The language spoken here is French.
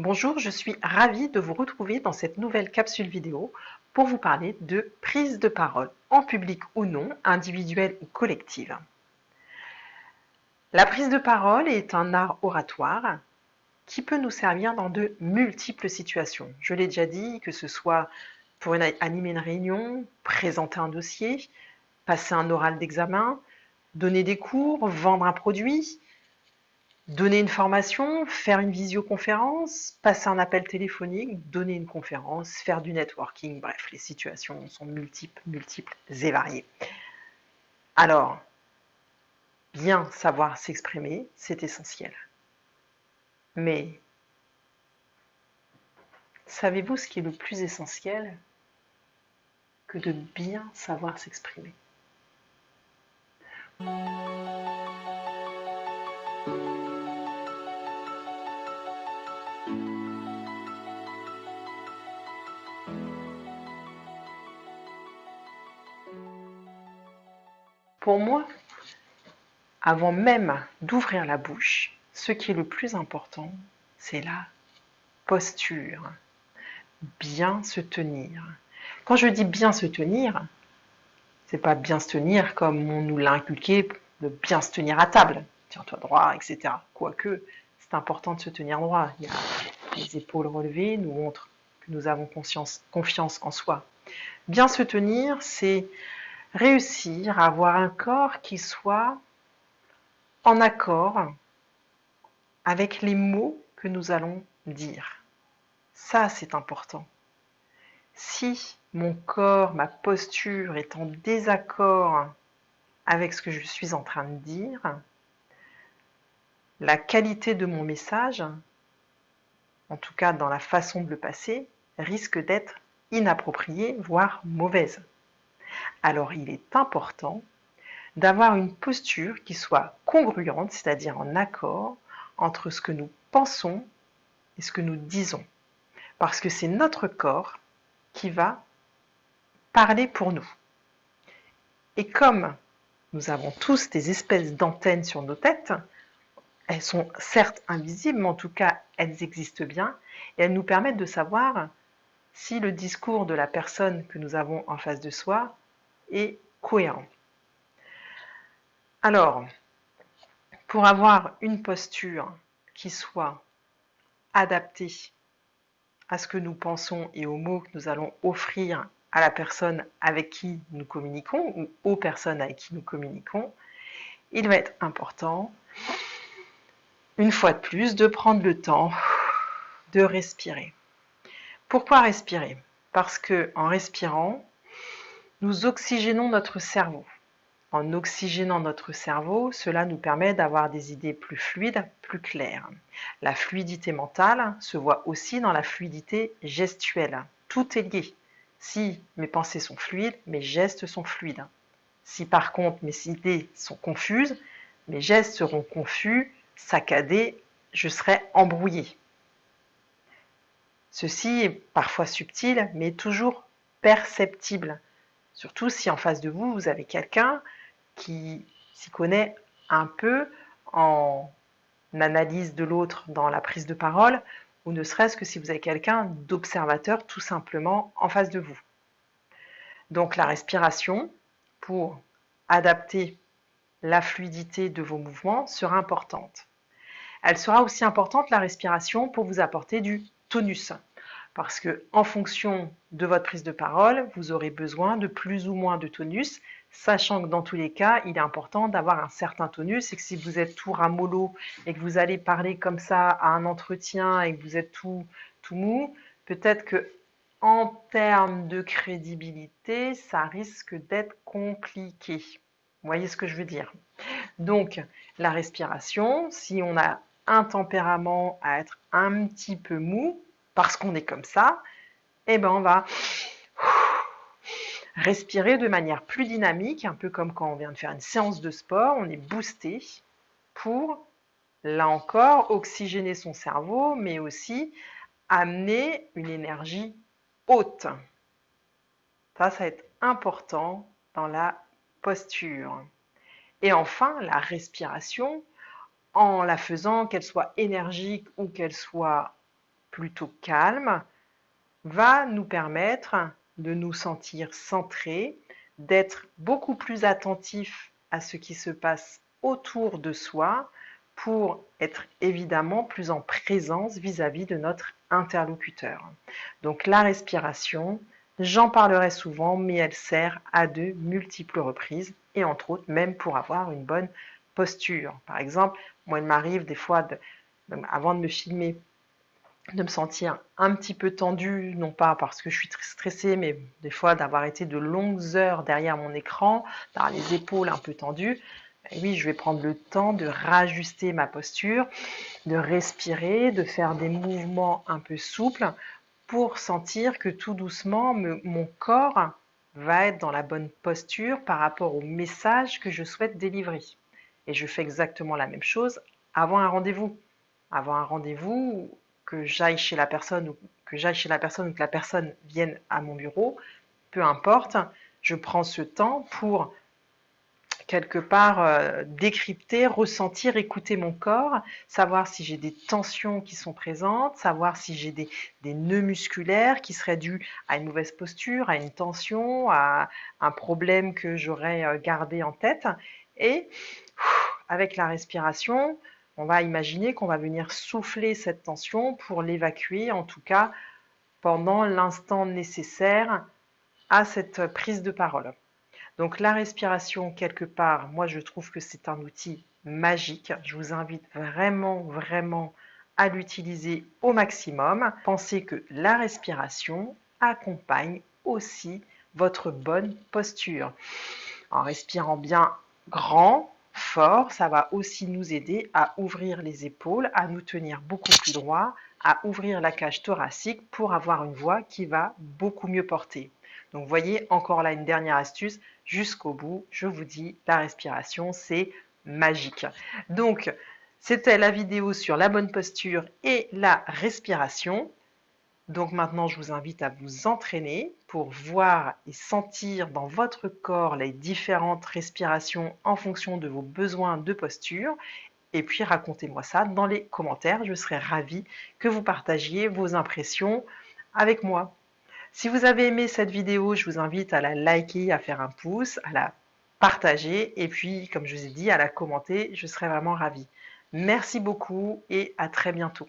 Bonjour, je suis ravie de vous retrouver dans cette nouvelle capsule vidéo pour vous parler de prise de parole, en public ou non, individuelle ou collective. La prise de parole est un art oratoire qui peut nous servir dans de multiples situations. Je l'ai déjà dit, que ce soit pour animer une réunion, présenter un dossier, passer un oral d'examen, donner des cours, vendre un produit, donner une formation, faire une visioconférence, passer un appel téléphonique, donner une conférence, faire du networking, bref, les situations sont multiples et variées. Alors, bien savoir s'exprimer, c'est essentiel. Mais savez-vous ce qui est le plus essentiel que de bien savoir s'exprimer? Pour moi, avant même d'ouvrir la bouche, ce qui est le plus important, c'est la posture. Bien se tenir. Quand je dis bien se tenir, c'est pas bien se tenir comme on nous l'a inculqué, de bien se tenir à table, tiens-toi droit, etc. Quoique, c'est important de se tenir droit. Il y a les épaules relevées, nous montrent que nous avons confiance en soi. Bien se tenir, c'est réussir à avoir un corps qui soit en accord avec les mots que nous allons dire. Ça, c'est important. Si mon corps, ma posture est en désaccord avec ce que je suis en train de dire, la qualité de mon message, en tout cas dans la façon de le passer, risque d'être inappropriée, voire mauvaise. Alors il est important d'avoir une posture qui soit congruente, c'est-à-dire en accord entre ce que nous pensons et ce que nous disons. Parce que c'est notre corps qui va parler pour nous. Et comme nous avons tous des espèces d'antennes sur nos têtes, elles sont certes invisibles, mais en tout cas, elles existent bien et elles nous permettent de savoir si le discours de la personne que nous avons en face de soi est cohérent. Alors, pour avoir une posture qui soit adaptée à ce que nous pensons et aux mots que nous allons offrir à la personne avec qui nous communiquons ou aux personnes avec qui nous communiquons, il va être important, une fois de plus, de prendre le temps de respirer. Pourquoi respirer? Parce que en respirant, nous oxygénons notre cerveau. En oxygénant notre cerveau, cela nous permet d'avoir des idées plus fluides, plus claires. La fluidité mentale se voit aussi dans la fluidité gestuelle. Tout est lié. Si mes pensées sont fluides, mes gestes sont fluides. Si par contre mes idées sont confuses, mes gestes seront confus, saccadés, je serai embrouillé. Ceci est parfois subtil, mais toujours perceptible. Surtout si en face de vous, vous avez quelqu'un qui s'y connaît un peu en analyse de l'autre dans la prise de parole, ou ne serait-ce que si vous avez quelqu'un d'observateur tout simplement en face de vous. Donc la respiration, pour adapter la fluidité de vos mouvements, sera importante. Elle sera aussi importante, la respiration, pour vous apporter du tonus. Parce que en fonction de votre prise de parole, vous aurez besoin de plus ou moins de tonus, sachant que dans tous les cas, il est important d'avoir un certain tonus et que si vous êtes tout ramollo et que vous allez parler comme ça à un entretien et que vous êtes tout mou, peut-être que en termes de crédibilité, ça risque d'être compliqué. Vous voyez ce que je veux dire? Donc, la respiration, si on a un tempérament à être un petit peu mou, parce qu'on est comme ça, eh ben on va respirer de manière plus dynamique, un peu comme quand on vient de faire une séance de sport, on est boosté pour, là encore, oxygéner son cerveau, mais aussi amener une énergie haute. Ça va être important dans la posture. Et enfin, la respiration, en la faisant, qu'elle soit énergique ou qu'elle soit plutôt calme va nous permettre de nous sentir centrés, d'être beaucoup plus attentifs à ce qui se passe autour de soi pour être évidemment plus en présence vis-à-vis de notre interlocuteur. Donc la respiration, j'en parlerai souvent, mais elle sert à de multiples reprises et entre autres même pour avoir une bonne posture. Par exemple, moi il m'arrive des fois, avant de me filmer, de me sentir un petit peu tendue, non pas parce que je suis très stressée, mais des fois d'avoir été de longues heures derrière mon écran, d'avoir les épaules un peu tendues. Et oui, je vais prendre le temps de rajuster ma posture, de respirer, de faire des mouvements un peu souples pour sentir que tout doucement, mon corps va être dans la bonne posture par rapport au message que je souhaite délivrer. Et je fais exactement la même chose avant un rendez-vous. Avant un rendez-vous, que j'aille chez la personne ou que la personne vienne à mon bureau, peu importe, je prends ce temps pour quelque part décrypter, ressentir, écouter mon corps, savoir si j'ai des tensions qui sont présentes, savoir si j'ai des nœuds musculaires qui seraient dus à une mauvaise posture, à une tension, à un problème que j'aurais gardé en tête. Et avec la respiration, on va imaginer qu'on va venir souffler cette tension pour l'évacuer, en tout cas pendant l'instant nécessaire à cette prise de parole. Donc la respiration, quelque part, moi je trouve que c'est un outil magique. Je vous invite vraiment, vraiment à l'utiliser au maximum. Pensez que la respiration accompagne aussi votre bonne posture. En respirant bien grand, fort, ça va aussi nous aider à ouvrir les épaules, à nous tenir beaucoup plus droit, à ouvrir la cage thoracique pour avoir une voix qui va beaucoup mieux porter. Donc, vous voyez, encore là, une dernière astuce, jusqu'au bout, je vous dis, la respiration, c'est magique. Donc, c'était la vidéo sur la bonne posture et la respiration. Donc maintenant, je vous invite à vous entraîner pour voir et sentir dans votre corps les différentes respirations en fonction de vos besoins de posture. Et puis racontez-moi ça dans les commentaires. Je serai ravie que vous partagiez vos impressions avec moi. Si vous avez aimé cette vidéo, je vous invite à la liker, à faire un pouce, à la partager et puis, comme je vous ai dit, à la commenter. Je serai vraiment ravie. Merci beaucoup et à très bientôt.